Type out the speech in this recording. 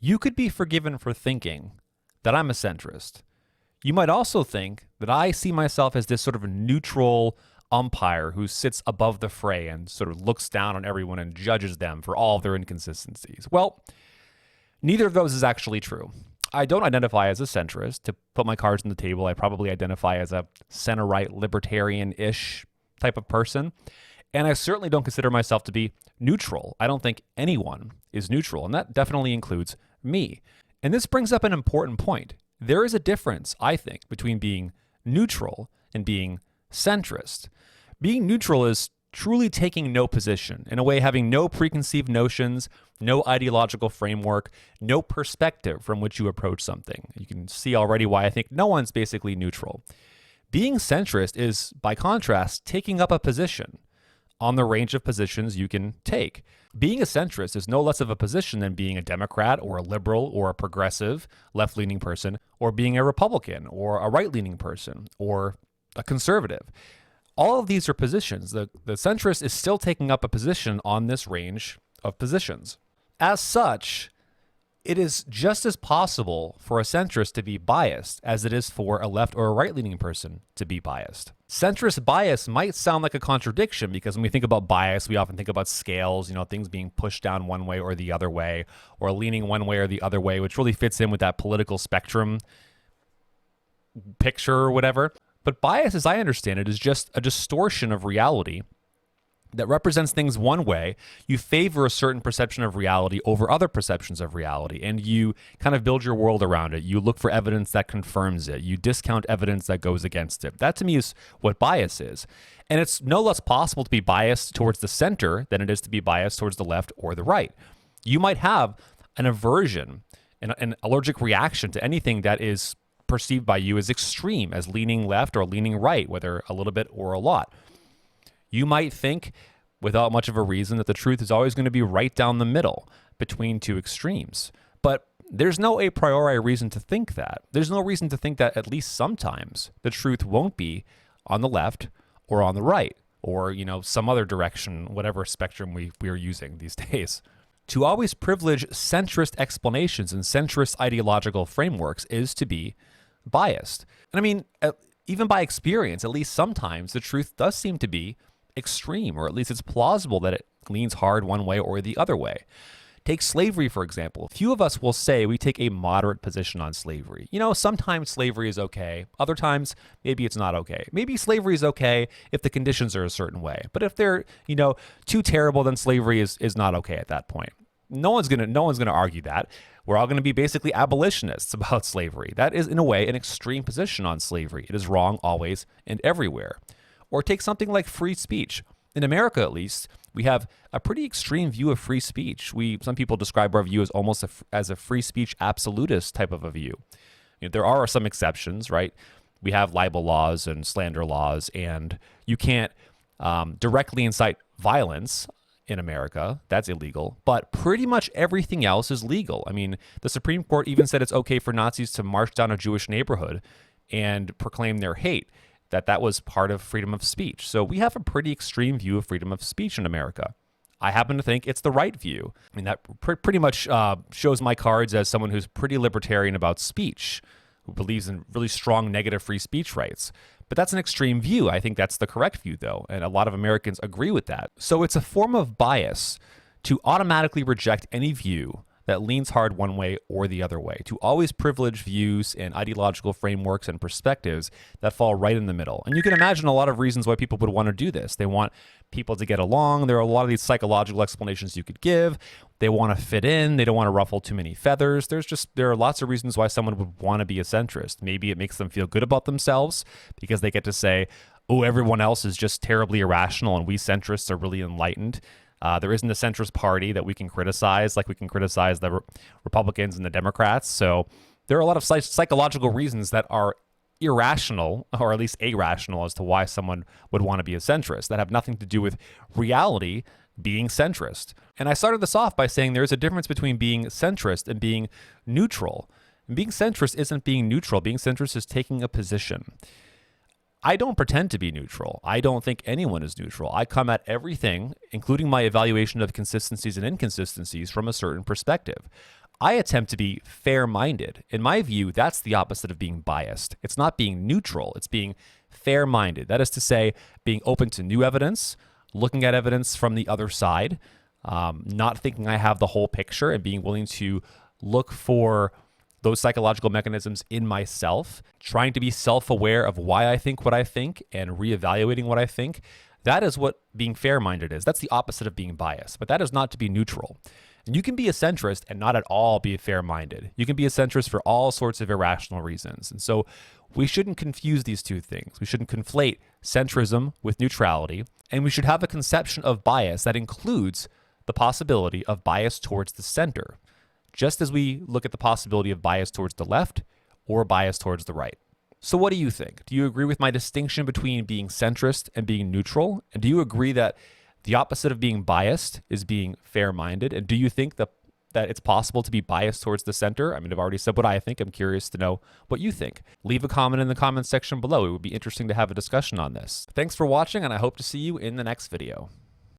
You could be forgiven for thinking that I'm a centrist. You might also think that I see myself as this sort of neutral umpire who sits above the fray and sort of looks down on everyone and judges them for all of their inconsistencies. Well, neither of those is actually true. I don't identify as a centrist. To put my cards on the table, I probably identify as a center-right libertarian-ish type of person. And I certainly don't consider myself to be neutral. I don't think anyone is neutral, and that definitely includes me. And this brings up an important point. There is a difference, I think, between being neutral and being centrist. Being neutral is truly taking no position, in a way having no preconceived notions, no ideological framework, no perspective from which you approach something. You can see already why I think no one's basically neutral. Being centrist is, by contrast, taking up a position on the range of positions you can take. Being a centrist is no less of a position than being a Democrat or a liberal or a progressive left-leaning person, or being a Republican or a right-leaning person or a conservative. All of these are positions. The centrist is still taking up a position on this range of positions. As such, it is just as possible for a centrist to be biased as it is for a left or a right-leaning person to be biased. Centrist bias might sound like a contradiction because when we think about bias, we often think about scales, things being pushed down one way or the other way, or leaning one way or the other way, which really fits in with that political spectrum picture or whatever. But bias, as I understand it, is just a distortion of reality that represents things one way. You favor a certain perception of reality over other perceptions of reality, and you kind of build your world around it. You look for evidence that confirms it. You discount evidence that goes against it. That, to me, is what bias is. And it's no less possible to be biased towards the center than it is to be biased towards the left or the right. You might have an aversion, an allergic reaction to anything that is perceived by you as extreme, as leaning left or leaning right, whether a little bit or a lot. You might think, without much of a reason, that the truth is always going to be right down the middle between two extremes. But there's no a priori reason to think that. There's no reason to think that at least sometimes the truth won't be on the left or on the right, or, some other direction, whatever spectrum we are using these days. To always privilege centrist explanations and centrist ideological frameworks is to be biased. And I mean, even by experience, at least sometimes the truth does seem to be extreme, or at least it's plausible that it leans hard one way or the other way. Take slavery, for example. Few of us will say we take a moderate position on slavery. Sometimes slavery is okay. Other times, maybe it's not okay. Maybe slavery is okay if the conditions are a certain way. But if they're, too terrible, then slavery is not okay at that point. No one's gonna argue that. We're all going to be basically abolitionists about slavery. That is, in a way, an extreme position on slavery. It is wrong always and everywhere. Or take something like free speech. In America, at least, we have a pretty extreme view of free speech. Some people describe our view as almost as a free speech absolutist type of a view. There are some exceptions, right? We have libel laws and slander laws, and you can't directly incite violence in America. That's illegal. But pretty much everything else is legal. I mean, the Supreme Court even said it's okay for Nazis to march down a Jewish neighborhood and proclaim their hate, that was part of freedom of speech. So we have a pretty extreme view of freedom of speech in America. I happen to think it's the right view. I mean, that pretty much shows my cards as someone who's pretty libertarian about speech, who believes in really strong negative free speech rights. But that's an extreme view. I think that's the correct view, though, and a lot of Americans agree with that. So it's a form of bias to automatically reject any view that leans hard one way or the other way, to always privilege views and ideological frameworks and perspectives that fall right in the middle. And you can imagine a lot of reasons why people would want to do this. They want people to get along. There are a lot of these psychological explanations you could give. They want to fit in. They don't want to ruffle too many feathers. There are lots of reasons why someone would want to be a centrist. Maybe it makes them feel good about themselves because they get to say, oh, everyone else is just terribly irrational and we centrists are really enlightened. There isn't a centrist party that we can criticize like we can criticize the Republicans and the Democrats. So there are a lot of psychological reasons that are irrational, or at least irrational, as to why someone would want to be a centrist that have nothing to do with reality being centrist. And I started this off by saying there's a difference between being centrist and being neutral. And being centrist isn't being neutral. Being centrist is taking a position. I don't pretend to be neutral. I don't think anyone is neutral. I come at everything, including my evaluation of consistencies and inconsistencies, from a certain perspective. I attempt to be fair-minded. In my view, that's the opposite of being biased. It's not being neutral. It's being fair-minded. That is to say, being open to new evidence, looking at evidence from the other side, not thinking I have the whole picture, and being willing to look for those psychological mechanisms in myself, trying to be self-aware of why I think what I think and reevaluating what I think. That is what being fair-minded is. That's the opposite of being biased, but that is not to be neutral. And you can be a centrist and not at all be fair-minded. You can be a centrist for all sorts of irrational reasons. And so we shouldn't confuse these two things. We shouldn't conflate centrism with neutrality, and we should have a conception of bias that includes the possibility of bias towards the center, just as we look at the possibility of bias towards the left or bias towards the right. So what do you think? Do you agree with my distinction between being centrist and being neutral? And do you agree that the opposite of being biased is being fair-minded? And do you think that it's possible to be biased towards the center? I mean, I've already said what I think. I'm curious to know what you think. Leave a comment in the comments section below. It would be interesting to have a discussion on this. Thanks for watching, and I hope to see you in the next video.